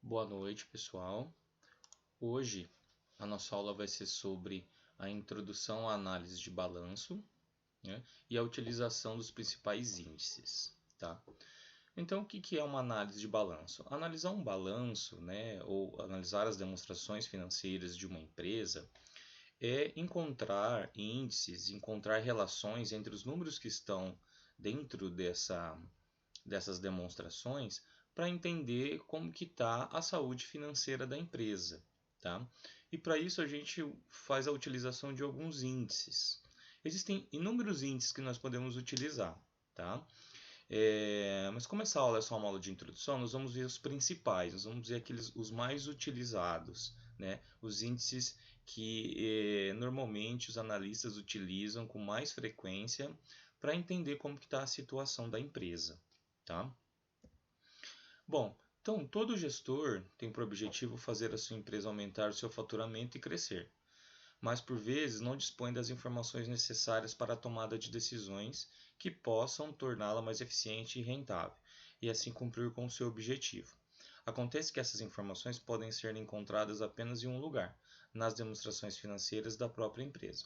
Boa noite, pessoal. Hoje a nossa aula vai ser sobre a introdução à análise de balanço, né, e a utilização dos principais índices. Tá? Então, o que é uma análise de balanço? Analisar um balanço, né, ou analisar as demonstrações financeiras de uma empresa é encontrar índices, encontrar relações entre os números que estão dentro dessas demonstrações para entender como que está a saúde financeira da empresa. Tá? E para isso a gente faz a utilização de alguns índices. Existem inúmeros índices que nós podemos utilizar. Tá? Mas como essa aula é só uma aula de introdução, nós vamos ver os principais, nós vamos ver os mais utilizados, né? Os índices que normalmente os analistas utilizam com mais frequência para entender como está a situação da empresa. Tá? Bom, então todo gestor tem por objetivo fazer a sua empresa aumentar o seu faturamento e crescer, mas por vezes não dispõe das informações necessárias para a tomada de decisões que possam torná-la mais eficiente e rentável, e assim cumprir com o seu objetivo. Acontece que essas informações podem ser encontradas apenas em um lugar, nas demonstrações financeiras da própria empresa.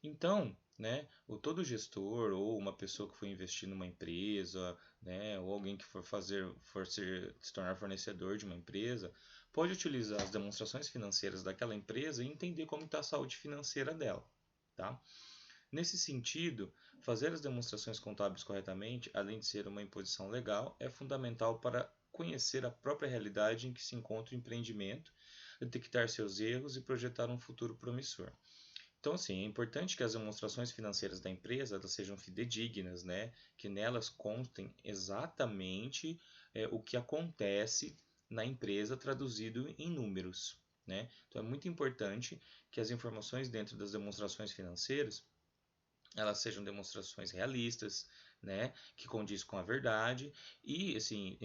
Então, né, todo gestor ou uma pessoa que for investir numa empresa, né, ou alguém que se tornar fornecedor de uma empresa, pode utilizar as demonstrações financeiras daquela empresa e entender como está a saúde financeira dela. Tá? Nesse sentido, fazer as demonstrações contábeis corretamente, além de ser uma imposição legal, é fundamental para conhecer a própria realidade em que se encontra o empreendimento, detectar seus erros e projetar um futuro promissor. Então, assim, é importante que as demonstrações financeiras da empresa elas sejam fidedignas, né? Que nelas constem exatamente o que acontece na empresa traduzido em números. Né? Então, é muito importante que as informações dentro das demonstrações financeiras elas sejam demonstrações realistas, né? Que condiz com a verdade e, assim,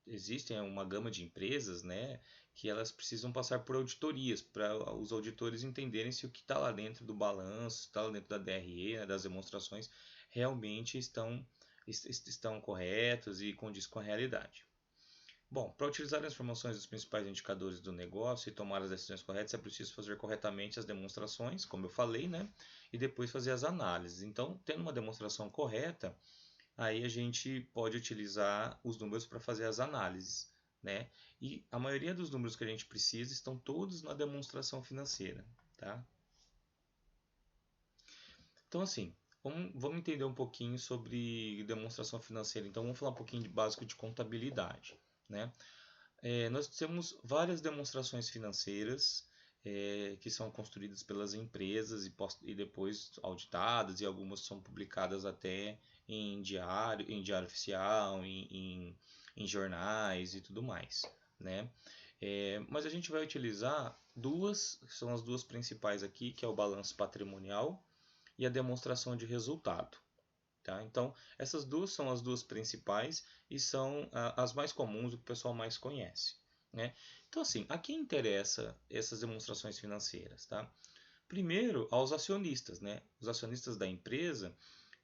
existem uma gama de empresas, né, que elas precisam passar por auditorias para os auditores entenderem se o que está lá dentro do balanço, está lá dentro da DRE, né, das demonstrações, realmente estão corretos e condiz com a realidade. Bom, para utilizar as informações dos principais indicadores do negócio e tomar as decisões corretas, é preciso fazer corretamente as demonstrações, como eu falei, né? E depois fazer as análises. Então, tendo uma demonstração correta, aí a gente pode utilizar os números para fazer as análises, né? E a maioria dos números que a gente precisa estão todos na demonstração financeira, tá? Então, assim, vamos entender um pouquinho sobre demonstração financeira. Então, vamos falar um pouquinho de básico de contabilidade, né? Nós temos várias demonstrações financeiras que são construídas pelas empresas e depois auditadas, e algumas são publicadas até em diário oficial, em jornais e tudo mais. Né? Mas a gente vai utilizar duas, que são as duas principais aqui, que é o balanço patrimonial e a demonstração de resultado. Tá? Então, essas duas são as duas principais e são as mais comuns, o que o pessoal mais conhece. Né? Então, assim, a quem interessa essas demonstrações financeiras? Tá? Primeiro, aos acionistas. Né? Os acionistas da empresa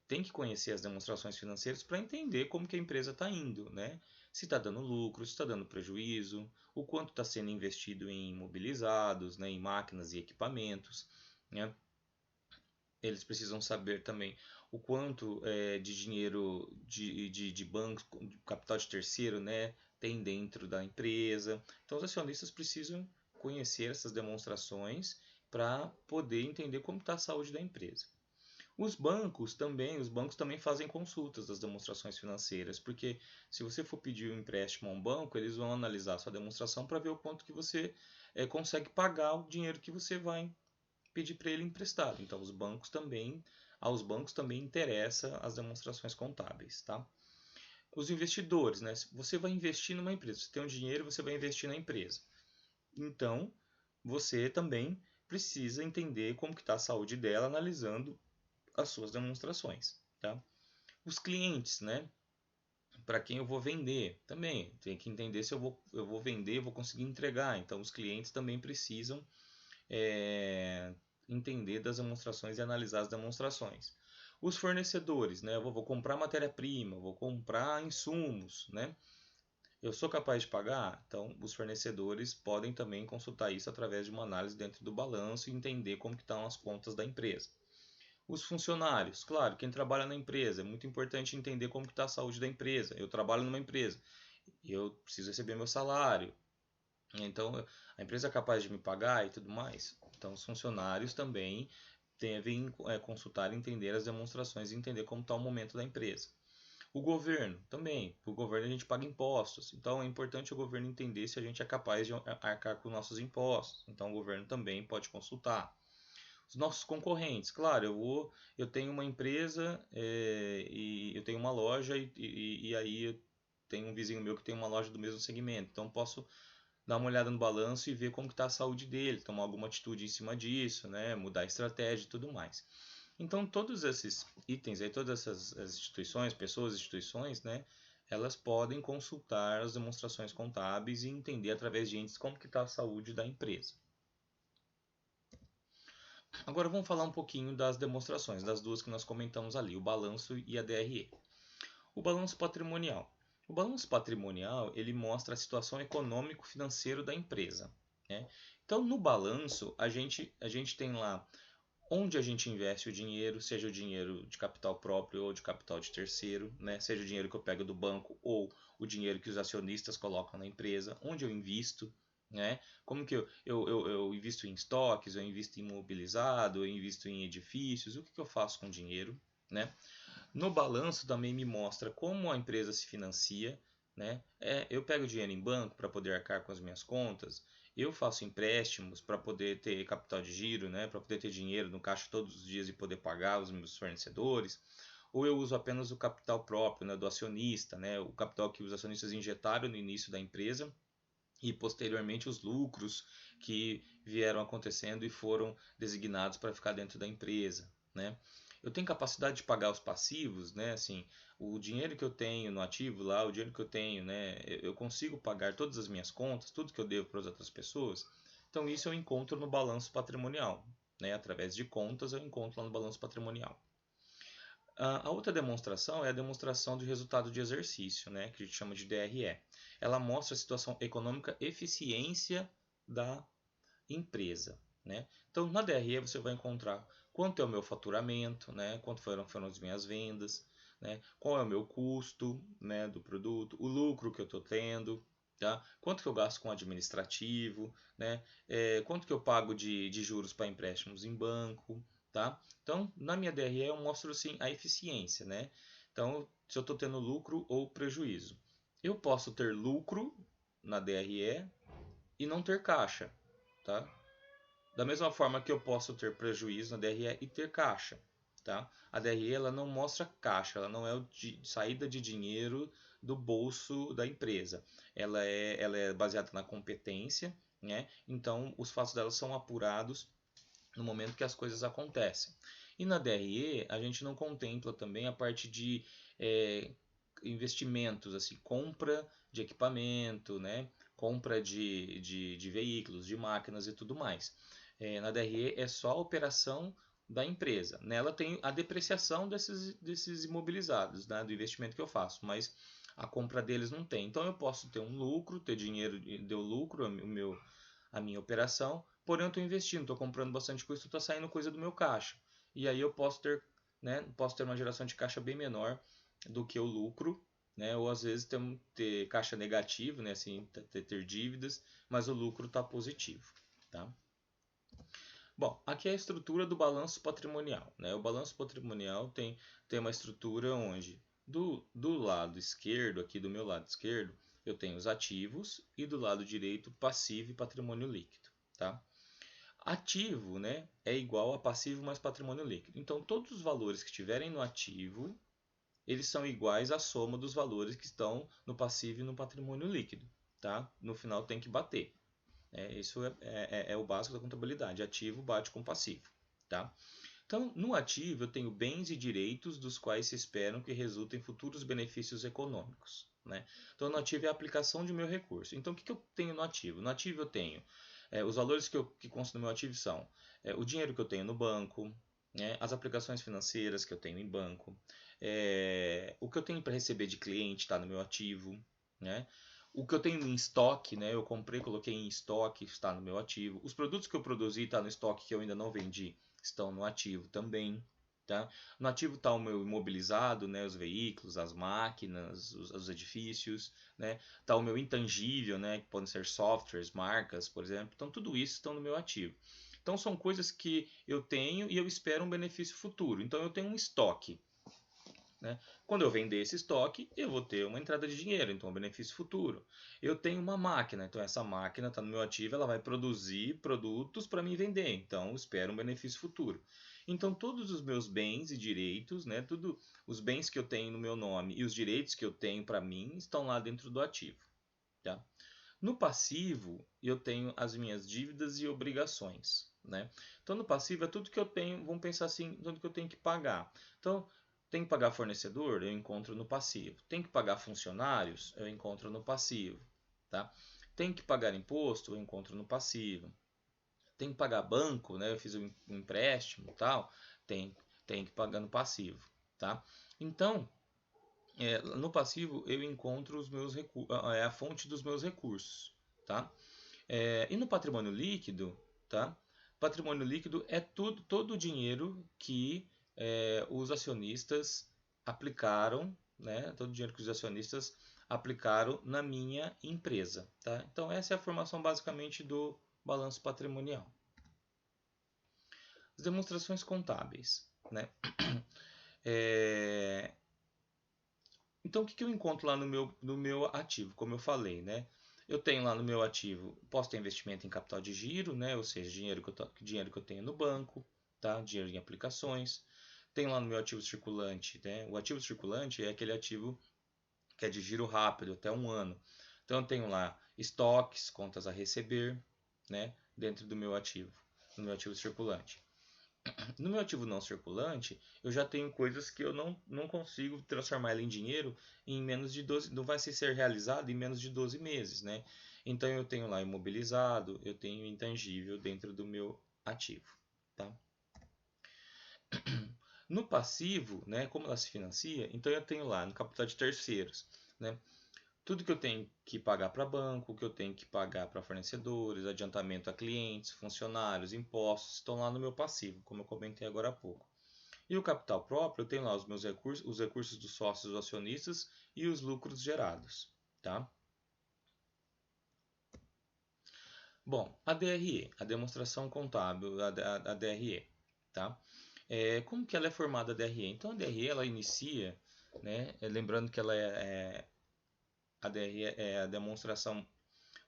têm que conhecer as demonstrações financeiras para entender como que a empresa está indo. Né? Se está dando lucro, se está dando prejuízo, o quanto está sendo investido em imobilizados, né? Em máquinas e equipamentos. Né? Eles precisam saber também o quanto de dinheiro de banco, de capital de terceiro, né, tem dentro da empresa. Então, os acionistas precisam conhecer essas demonstrações para poder entender como está a saúde da empresa. Os bancos também fazem consultas das demonstrações financeiras, porque se você for pedir um empréstimo a um banco, eles vão analisar a sua demonstração para ver o quanto que você consegue pagar o dinheiro que você vai pedir para ele emprestado. Então, aos bancos também interessa as demonstrações contábeis, tá? Os investidores, né? Você vai investir numa empresa, você tem um dinheiro, você vai investir na empresa. Então, você também precisa entender como que está a saúde dela, analisando as suas demonstrações, tá? Os clientes, né? Para quem eu vou vender, também tem que entender se eu vou vender, vou conseguir entregar. Então, os clientes também precisam é, entender das demonstrações e analisar as demonstrações. Os fornecedores, né? Eu vou comprar matéria-prima, vou comprar insumos, né? Eu sou capaz de pagar? Então, os fornecedores podem também consultar isso através de uma análise dentro do balanço e entender como que estão as contas da empresa. Os funcionários, claro, quem trabalha na empresa, é muito importante entender como que está a saúde da empresa. Eu trabalho numa empresa, eu preciso receber meu salário, então a empresa é capaz de me pagar e tudo mais. Então, os funcionários também devem consultar e entender as demonstrações e entender como está o momento da empresa. O governo também. O governo a gente paga impostos. Então é importante o governo entender se a gente é capaz de arcar com nossos impostos. Então o governo também pode consultar. Os nossos concorrentes, claro, eu tenho uma empresa e eu tenho uma loja e aí eu tenho um vizinho meu que tem uma loja do mesmo segmento. Então posso dar uma olhada no balanço e ver como está a saúde dele, tomar alguma atitude em cima disso, né? Mudar a estratégia e tudo mais. Então, todos esses itens, aí, todas essas as instituições, pessoas, instituições, né, elas podem consultar as demonstrações contábeis e entender através de índices como que está a saúde da empresa. Agora vamos falar um pouquinho das demonstrações, das duas que nós comentamos ali, o balanço e a DRE. O balanço patrimonial. O balanço patrimonial ele mostra a situação econômico-financeira da empresa. Né? Então, no balanço, a gente tem lá onde a gente investe o dinheiro, seja o dinheiro de capital próprio ou de capital de terceiro, né? Seja o dinheiro que eu pego do banco ou o dinheiro que os acionistas colocam na empresa, onde eu invisto, né? Como que eu invisto em estoques, eu invisto em imobilizado, eu invisto em edifícios, o que eu faço com o dinheiro, né? No balanço também me mostra como a empresa se financia, né? Eu pego dinheiro em banco para poder arcar com as minhas contas, eu faço empréstimos para poder ter capital de giro, né? Para poder ter dinheiro no caixa todos os dias e poder pagar os meus fornecedores, ou eu uso apenas o capital próprio, né? Do acionista, né? O capital que os acionistas injetaram no início da empresa e posteriormente os lucros que vieram acontecendo e foram designados para ficar dentro da empresa, né? Eu tenho capacidade de pagar os passivos, né? Assim, o dinheiro que eu tenho no ativo lá, o dinheiro que eu tenho, né? Eu consigo pagar todas as minhas contas, tudo que eu devo para as outras pessoas. Então isso eu encontro no balanço patrimonial, né? Através de contas eu encontro lá no balanço patrimonial. A outra demonstração é a demonstração de resultado de exercício, né, que a gente chama de DRE. Ela mostra a situação econômica eficiência da empresa. Né? Então, na DRE você vai encontrar quanto é o meu faturamento, né, quanto foram as minhas vendas, né, qual é o meu custo, né, do produto, o lucro que eu estou tendo, tá? Quanto que eu gasto com administrativo, né, quanto que eu pago de juros para empréstimos em banco, tá? Então, na minha DRE eu mostro assim a eficiência, né? Então, se eu estou tendo lucro ou prejuízo. Eu posso ter lucro na DRE e não ter caixa, tá? Da mesma forma que eu posso ter prejuízo na DRE e ter caixa, tá? A DRE ela não mostra caixa, ela não é saída de dinheiro do bolso da empresa. Ela é baseada na competência, né? Então os fatos dela são apurados no momento que as coisas acontecem. E na DRE a gente não contempla também a parte de investimentos, assim, compra de equipamento, né? Compra de veículos, de máquinas e tudo mais. Na DRE é só a operação da empresa. Nela tem a depreciação desses imobilizados, né? Do investimento que eu faço, mas a compra deles não tem. Então eu posso ter um lucro, ter dinheiro, deu lucro, a minha operação, porém eu estou investindo, estou comprando bastante coisa, está saindo coisa do meu caixa. E aí eu posso ter, né, posso ter uma geração de caixa bem menor do que o lucro, né, ou às vezes ter caixa negativo, né, assim, ter dívidas, mas o lucro está positivo. Tá? Bom, aqui é a estrutura do balanço patrimonial. Né? O balanço patrimonial tem uma estrutura onde do lado esquerdo, aqui do meu lado esquerdo, eu tenho os ativos e do lado direito passivo e patrimônio líquido. Tá? Ativo, né, é igual a passivo mais patrimônio líquido. Então, todos os valores que estiverem no ativo, eles são iguais à soma dos valores que estão no passivo e no patrimônio líquido. Tá? No final tem que bater. Isso é o básico da contabilidade. Ativo bate com passivo. Tá? Então, no ativo, eu tenho bens e direitos dos quais se esperam que resultem futuros benefícios econômicos. Né? Então, no ativo é a aplicação de meu recurso. Então, o que eu tenho no ativo? No ativo eu tenho os valores que constam no meu ativo são o dinheiro que eu tenho no banco, né, as aplicações financeiras que eu tenho em banco, o que eu tenho para receber de cliente está no meu ativo, né, O que eu tenho em estoque, né? Eu comprei, coloquei em estoque, está no meu ativo. Os produtos que eu produzi estão no estoque que eu ainda não vendi, estão no ativo também. Tá? No ativo está o meu imobilizado, né? Os veículos, as máquinas, os edifícios, né? Está o meu intangível, né? Que podem ser softwares, marcas, por exemplo. Então tudo isso estão no meu ativo. Então são coisas que eu tenho e eu espero um benefício futuro. Então eu tenho um estoque. Né? Quando eu vender esse estoque, eu vou ter uma entrada de dinheiro, então um benefício futuro. Eu tenho uma máquina, então essa máquina está no meu ativo, ela vai produzir produtos para mim vender, então eu espero um benefício futuro. Então todos os meus bens e direitos, né, tudo os bens que eu tenho no meu nome e os direitos que eu tenho para mim estão lá dentro do ativo. Tá? No passivo, eu tenho as minhas dívidas e obrigações. Né? Então, no passivo é tudo que eu tenho, vamos pensar assim, tudo que eu tenho que pagar. Então, tem que pagar fornecedor? Eu encontro no passivo. Tem que pagar funcionários? Eu encontro no passivo. Tá? Tem que pagar imposto? Eu encontro no passivo. Tem que pagar banco? Né? Eu fiz um empréstimo e tal. Tem que pagar no passivo. Tá? Então, no passivo eu encontro os meus a fonte dos meus recursos. Tá? E no patrimônio líquido, tá? Patrimônio líquido é todo o dinheiro que os acionistas aplicaram, né? Todo o dinheiro que os acionistas aplicaram na minha empresa, tá? Então essa é a formação basicamente do balanço patrimonial. As demonstrações contábeis, né? Então o que eu encontro lá no meu ativo, como eu falei, né? Eu tenho lá no meu ativo, posso ter investimento em capital de giro, né? Ou seja, dinheiro que eu tenho no banco, tá? Dinheiro em aplicações. Tenho lá no meu ativo circulante, né? O ativo circulante é aquele ativo que é de giro rápido, até um ano. Então eu tenho lá estoques, contas a receber, né? Dentro do meu ativo, no meu ativo circulante. No meu ativo não circulante, eu já tenho coisas que eu não consigo transformar ela em dinheiro em menos de 12, não vai ser realizado em menos de 12 meses, né? Então eu tenho lá imobilizado, eu tenho intangível dentro do meu ativo, tá? No passivo, né, como ela se financia, então eu tenho lá no capital de terceiros, né? Tudo que eu tenho que pagar para banco, que eu tenho que pagar para fornecedores, adiantamento a clientes, funcionários, impostos, estão lá no meu passivo, como eu comentei agora há pouco. E o capital próprio, eu tenho lá os meus recursos, os recursos dos sócios acionistas e os lucros gerados. Tá? Bom, a DRE, a demonstração contábil, a DRE. Tá? Como que ela é formada a DRE? Então a DRE ela inicia, né, lembrando que a DRE é a demonstração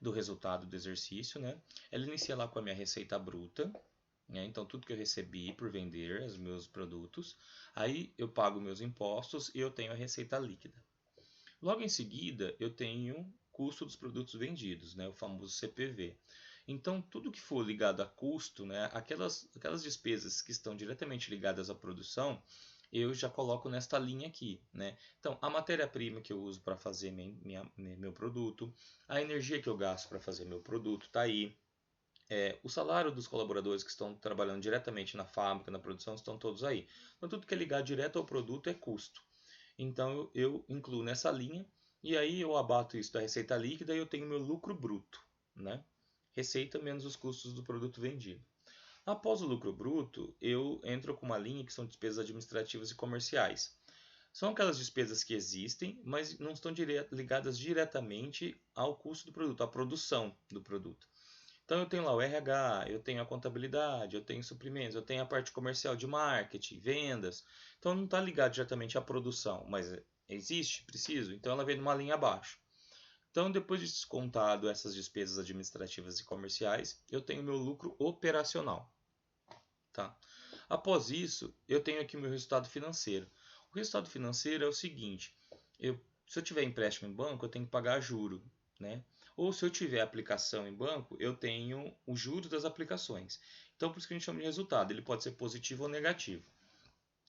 do resultado do exercício, né? Ela inicia lá com a minha receita bruta, né? Então tudo que eu recebi por vender os meus produtos, aí eu pago meus impostos e eu tenho a receita líquida. Logo em seguida, eu tenho custo dos produtos vendidos, né? O famoso CPV. Então tudo que for ligado a custo, né? Aquelas despesas que estão diretamente ligadas à produção, eu já coloco nesta linha aqui, né? Então, a matéria-prima que eu uso para fazer meu produto, a energia que eu gasto para fazer meu produto está aí. O salário dos colaboradores que estão trabalhando diretamente na fábrica, na produção, estão todos aí. Então, tudo que é ligado direto ao produto é custo. Então, eu incluo nessa linha e aí eu abato isso da receita líquida e eu tenho meu lucro bruto, né? Receita menos os custos do produto vendido. Após o lucro bruto, eu entro com uma linha que são despesas administrativas e comerciais. São aquelas despesas que existem, mas não estão ligadas diretamente ao custo do produto, à produção do produto. Então eu tenho lá o RH, eu tenho a contabilidade, eu tenho suprimentos, eu tenho a parte comercial de marketing, vendas. Então não está ligado diretamente à produção, mas existe, preciso, então ela vem numa linha abaixo. Então depois de descontado essas despesas administrativas e comerciais, eu tenho meu lucro operacional. Tá? Após isso, eu tenho aqui o meu resultado financeiro. O resultado financeiro é o seguinte: se eu tiver empréstimo em banco, eu tenho que pagar juro, né? Ou se eu tiver aplicação em banco, eu tenho os juros das aplicações. Então, por isso que a gente chama de resultado. Ele pode ser positivo ou negativo.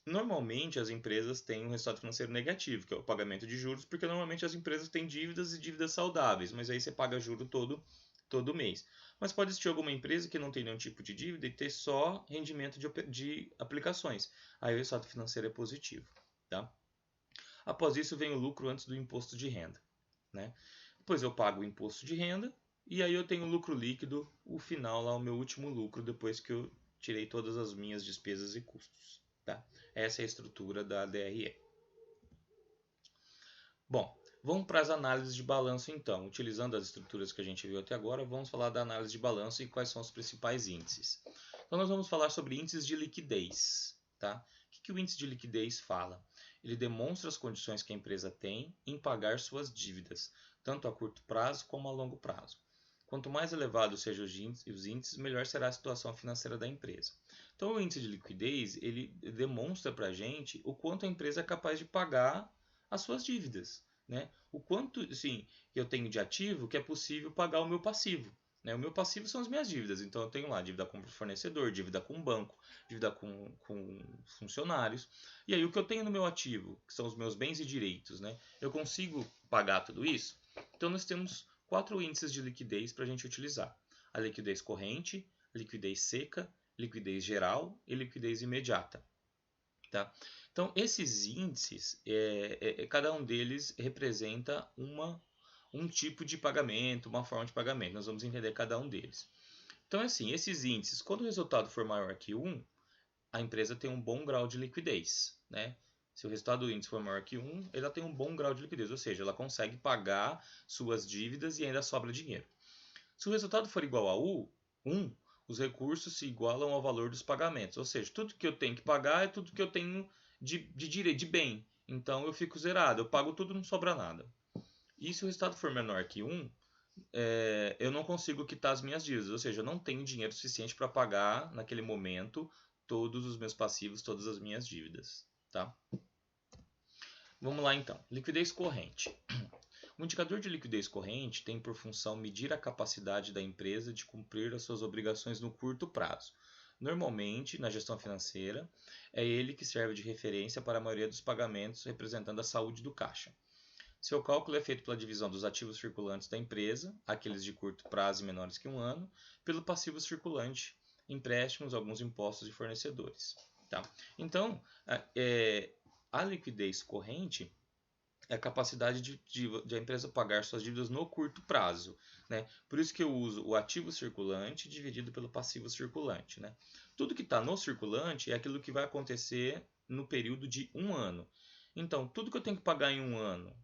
Normalmente, as empresas têm um resultado financeiro negativo, que é o pagamento de juros, porque normalmente as empresas têm dívidas e dívidas saudáveis, mas aí você paga juro todo mês. Mas pode existir alguma empresa que não tem nenhum tipo de dívida e ter só rendimento de aplicações. Aí o resultado financeiro é positivo. Tá? Após isso vem o lucro antes do imposto de renda. Né? Depois eu pago o imposto de renda e aí eu tenho o lucro líquido, o final lá, o meu último lucro, depois que eu tirei todas as minhas despesas e custos. Tá? Essa é a estrutura da DRE. Bom, vamos para as análises de balanço então. Utilizando as estruturas que a gente viu até agora, vamos falar da análise de balanço e quais são os principais índices. Então nós vamos falar sobre índices de liquidez. Tá? O que o índice de liquidez fala? Ele demonstra as condições que a empresa tem em pagar suas dívidas, tanto a curto prazo como a longo prazo. Quanto mais elevados sejam os índices, melhor será a situação financeira da empresa. Então o índice de liquidez ele demonstra para a gente o quanto a empresa é capaz de pagar as suas dívidas. Né? O quanto sim, eu tenho de ativo que é possível pagar o meu passivo. Né? O meu passivo são as minhas dívidas. Então eu tenho lá dívida com fornecedor, dívida com banco, dívida com funcionários. E aí o que eu tenho no meu ativo, que são os meus bens e direitos, né? Eu consigo pagar tudo isso? Então nós temos 4 índices de liquidez para a gente utilizar. A liquidez corrente, liquidez seca, liquidez geral e liquidez imediata. Tá? Então, esses índices, cada um deles representa um tipo de pagamento, uma forma de pagamento. Nós vamos entender cada um deles. Então, assim, esses índices, quando o resultado for maior que 1, a empresa tem um bom grau de liquidez. Né? Se o resultado do índice for maior que 1, ela tem um bom grau de liquidez, ou seja, ela consegue pagar suas dívidas e ainda sobra dinheiro. Se o resultado for igual a 1, os recursos se igualam ao valor dos pagamentos, ou seja, tudo que eu tenho que pagar é tudo que eu tenho de direito, de bem. Então eu fico zerado, eu pago tudo, não sobra nada. E se o resultado for menor que 1, eu não consigo quitar as minhas dívidas, ou seja, eu não tenho dinheiro suficiente para pagar naquele momento todos os meus passivos, todas as minhas dívidas. Tá? Vamos lá então. Liquidez corrente. O indicador de liquidez corrente tem por função medir a capacidade da empresa de cumprir as suas obrigações no curto prazo. Normalmente, na gestão financeira, é ele que serve de referência para a maioria dos pagamentos, representando a saúde do caixa. Seu cálculo é feito pela divisão dos ativos circulantes da empresa, aqueles de curto prazo e menores que 1 ano, pelo passivo circulante, empréstimos, alguns impostos e fornecedores. Tá? Então, a liquidez corrente é a capacidade de a empresa pagar suas dívidas no curto prazo. Né? Por isso que eu uso o ativo circulante dividido pelo passivo circulante. Né? Tudo que está no circulante é aquilo que vai acontecer no período de 1 ano. Então, tudo que eu tenho que pagar em 1 ano,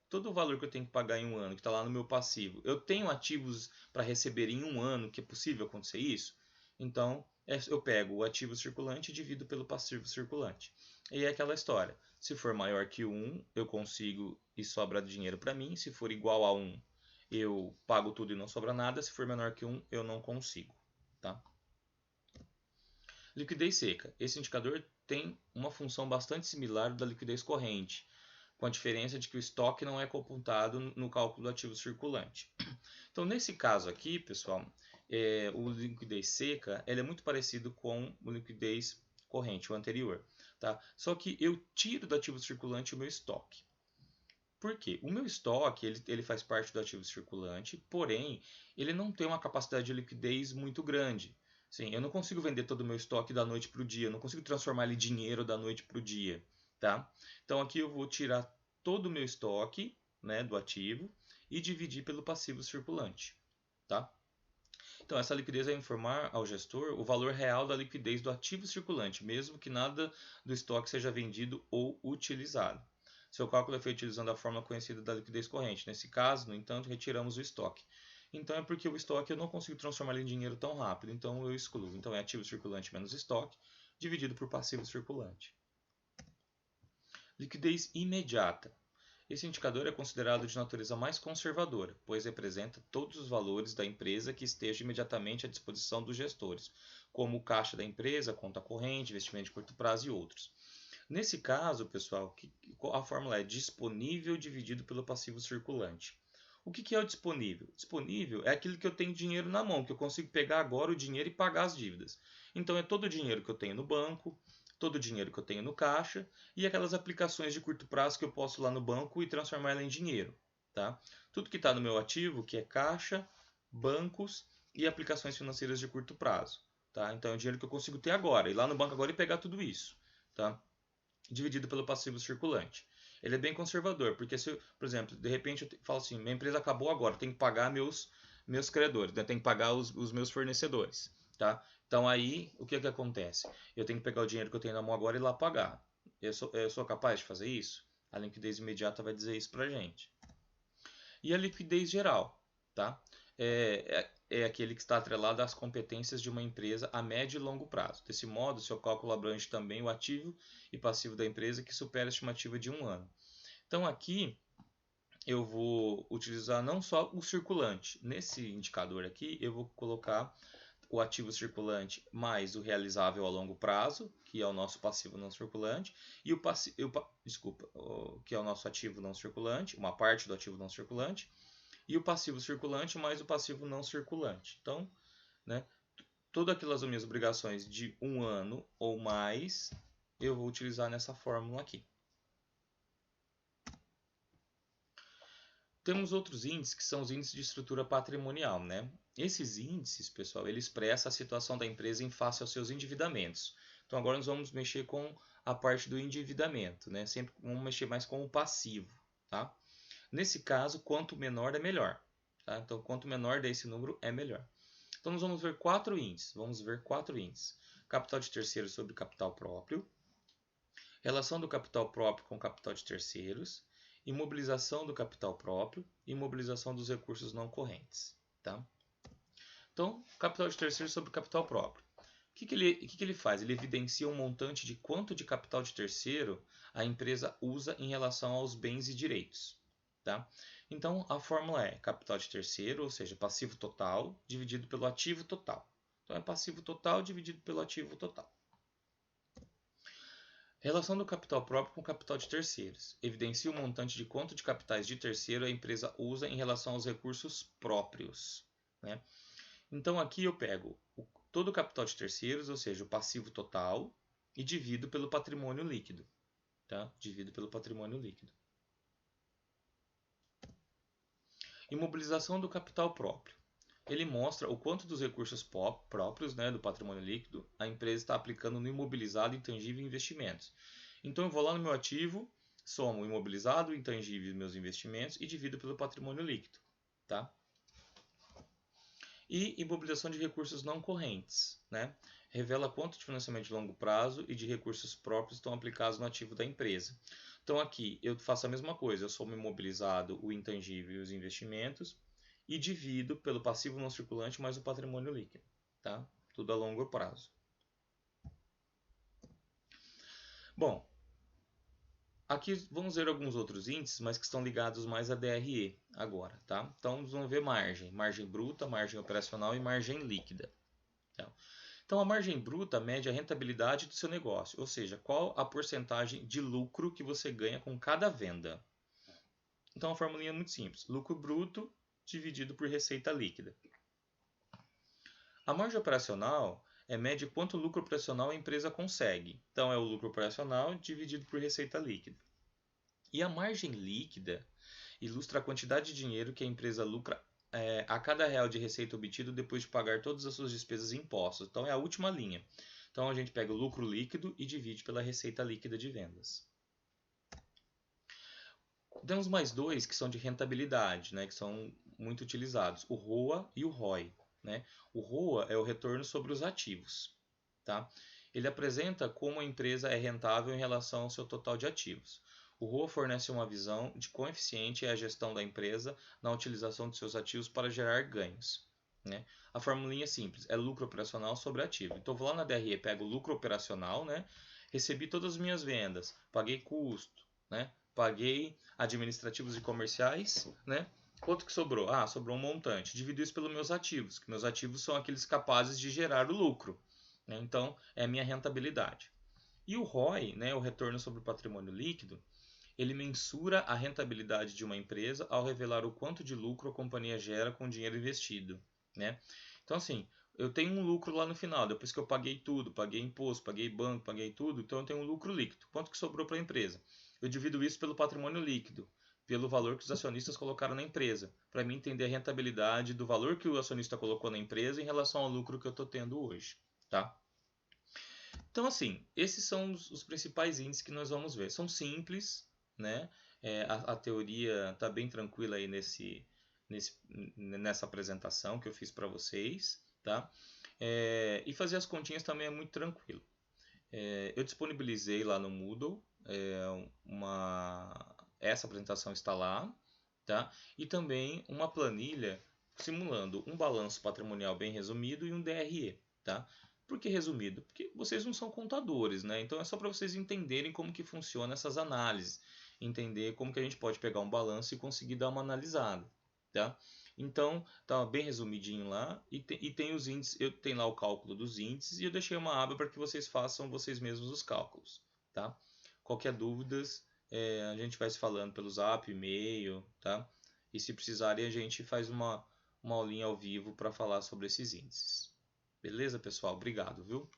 todo o valor que eu tenho que pagar em 1 ano, que está lá no meu passivo, eu tenho ativos para receber em 1 ano, que é possível acontecer isso? Então, eu pego o ativo circulante e divido pelo passivo circulante. E é aquela história. Se for maior que 1, eu consigo e sobra dinheiro para mim. Se for igual a 1, eu pago tudo e não sobra nada. Se for menor que 1, eu não consigo. Tá? Liquidez seca. Esse indicador tem uma função bastante similar da liquidez corrente, com a diferença de que o estoque não é computado no cálculo do ativo circulante. Então, nesse caso aqui, pessoal, o liquidez seca é muito parecido com o liquidez corrente, o anterior. Tá? Só que eu tiro do ativo circulante o meu estoque. Por quê? O meu estoque ele faz parte do ativo circulante, porém, ele não tem uma capacidade de liquidez muito grande. Sim, eu não consigo vender todo o meu estoque da noite para o dia, eu não consigo transformar ele em dinheiro da noite para o dia. Tá? Então aqui eu vou tirar todo o meu estoque, né, do ativo e dividir pelo passivo circulante. Tá? Então, essa liquidez vai informar ao gestor o valor real da liquidez do ativo circulante, mesmo que nada do estoque seja vendido ou utilizado. Seu cálculo é feito utilizando a fórmula conhecida da liquidez corrente. Nesse caso, no entanto, retiramos o estoque. Então, é porque o estoque eu não consigo transformar ele em dinheiro tão rápido, então eu excluo. Então, é ativo circulante menos estoque, dividido por passivo circulante. Liquidez imediata. Esse indicador é considerado de natureza mais conservadora, pois representa todos os valores da empresa que estejam imediatamente à disposição dos gestores, como o caixa da empresa, conta corrente, investimento de curto prazo e outros. Nesse caso, pessoal, a fórmula é disponível dividido pelo passivo circulante. O que é o disponível? Disponível é aquilo que eu tenho dinheiro na mão, que eu consigo pegar agora o dinheiro e pagar as dívidas. Então é todo o dinheiro que eu tenho no banco, todo o dinheiro que eu tenho no caixa e aquelas aplicações de curto prazo que eu posso ir lá no banco e transformar ela em dinheiro. Tá? Tudo que está no meu ativo, que é caixa, bancos e aplicações financeiras de curto prazo. Tá? Então é o dinheiro que eu consigo ter agora, ir lá no banco agora e pegar tudo isso. Tá? Dividido pelo passivo circulante. Ele é bem conservador, porque se, por exemplo, de repente eu falo assim, minha empresa acabou agora, tem que pagar meus credores, né? Tem que pagar os meus fornecedores, tá? Então aí, o que acontece? Eu tenho que pegar o dinheiro que eu tenho na mão agora e ir lá pagar. Eu sou capaz de fazer isso? A liquidez imediata vai dizer isso pra gente. E a liquidez geral, tá? É aquele que está atrelado às competências de uma empresa a médio e longo prazo. Desse modo, seu cálculo abrange também o ativo e passivo da empresa que supera a estimativa de um ano. Então aqui eu vou utilizar não só o circulante. Nesse indicador aqui eu vou colocar o ativo circulante mais o realizável a longo prazo, que é o nosso passivo não circulante, e que é o nosso ativo não circulante, uma parte do ativo não circulante, e o passivo circulante mais o passivo não circulante. Então, né, todas aquelas minhas obrigações de um ano ou mais, eu vou utilizar nessa fórmula aqui. Temos outros índices que são os índices de estrutura patrimonial, né? Esses índices, pessoal, ele expressa a situação da empresa em face aos seus endividamentos. Então agora nós vamos mexer com a parte do endividamento, né? Sempre vamos mexer mais com o passivo, tá? Nesse caso, quanto menor é melhor, tá? Então quanto menor desse número é melhor. Então nós vamos ver quatro índices. Vamos ver quatro índices: capital de terceiros sobre capital próprio, relação do capital próprio com capital de terceiros, imobilização do capital próprio e imobilização dos recursos não correntes. Tá? Então, capital de terceiros sobre capital próprio. O que ele faz? Ele evidencia um montante de quanto de capital de terceiro a empresa usa em relação aos bens e direitos. Tá? Então, a fórmula é capital de terceiro, ou seja, passivo total, dividido pelo ativo total. Então, é passivo total dividido pelo ativo total. Relação do capital próprio com o capital de terceiros. Evidencia o montante de quanto de capitais de terceiro a empresa usa em relação aos recursos próprios. Né? Então aqui eu pego todo o capital de terceiros, ou seja, o passivo total, e divido pelo patrimônio líquido. Tá? Divido pelo patrimônio líquido. Imobilização do capital próprio. Ele mostra o quanto dos recursos próprios, né, do patrimônio líquido, a empresa está aplicando no imobilizado, intangível e investimentos. Então eu vou lá no meu ativo, somo o imobilizado, o intangível e meus investimentos e divido pelo patrimônio líquido. Tá? E imobilização de recursos não correntes. Né? Revela quanto de financiamento de longo prazo e de recursos próprios estão aplicados no ativo da empresa. Então aqui eu faço a mesma coisa, eu somo o imobilizado, o intangível e os investimentos e divido pelo passivo não circulante mais o patrimônio líquido, tá? Tudo a longo prazo. Bom, aqui vamos ver alguns outros índices, mas que estão ligados mais a DRE agora, tá? Então vamos ver margem bruta, margem operacional e margem líquida. Tá? Então a margem bruta mede a rentabilidade do seu negócio, ou seja, qual a porcentagem de lucro que você ganha com cada venda. Então a formulinha é muito simples, lucro bruto dividido por receita líquida. A margem operacional mede quanto lucro operacional a empresa consegue. Então é o lucro operacional dividido por receita líquida. E a margem líquida ilustra a quantidade de dinheiro que a empresa lucra a cada real de receita obtido depois de pagar todas as suas despesas e impostos. Então é a última linha. Então a gente pega o lucro líquido e divide pela receita líquida de vendas. Temos mais dois que são de rentabilidade, né, que são muito utilizados, o ROA e o ROI. Né? O ROA é o retorno sobre os ativos. Tá? Ele apresenta como a empresa é rentável em relação ao seu total de ativos. O ROA fornece uma visão de quão eficiente é a gestão da empresa na utilização de seus ativos para gerar ganhos. Né? A formulinha é simples, é lucro operacional sobre ativo. Então, vou lá na DRE, pego o lucro operacional, né? Recebi todas as minhas vendas, paguei custo, né? Paguei administrativos e comerciais, né? Quanto que sobrou? Ah, sobrou um montante. Divido isso pelos meus ativos, que meus ativos são aqueles capazes de gerar o lucro. Né? Então, é a minha rentabilidade. E o ROI, né, o retorno sobre o patrimônio líquido, ele mensura a rentabilidade de uma empresa ao revelar o quanto de lucro a companhia gera com o dinheiro investido. Né? Então, assim, eu tenho um lucro lá no final, depois que eu paguei tudo, paguei imposto, paguei banco, paguei tudo, então eu tenho um lucro líquido. Quanto que sobrou para a empresa? Eu divido isso pelo patrimônio líquido, pelo valor que os acionistas colocaram na empresa, para mim entender a rentabilidade do valor que o acionista colocou na empresa em relação ao lucro que eu estou tendo hoje. Tá? Então, assim, esses são os principais índices que nós vamos ver. São simples, né? A teoria está bem tranquila aí nessa apresentação que eu fiz para vocês, tá? E fazer as continhas também é muito tranquilo. Eu disponibilizei lá no Moodle, essa apresentação está lá, tá? E também uma planilha simulando um balanço patrimonial bem resumido e um DRE, tá? Por que resumido? Porque vocês não são contadores, né? Então é só para vocês entenderem como que funciona essas análises, entender como que a gente pode pegar um balanço e conseguir dar uma analisada, tá? Então, tá bem resumidinho lá e tem os índices, eu tenho lá o cálculo dos índices e eu deixei uma aba para que vocês façam vocês mesmos os cálculos, tá? Qualquer dúvidas, a gente vai se falando pelo Zap, e-mail, tá? E se precisarem, a gente faz uma aulinha ao vivo para falar sobre esses índices. Beleza, pessoal? Obrigado, viu?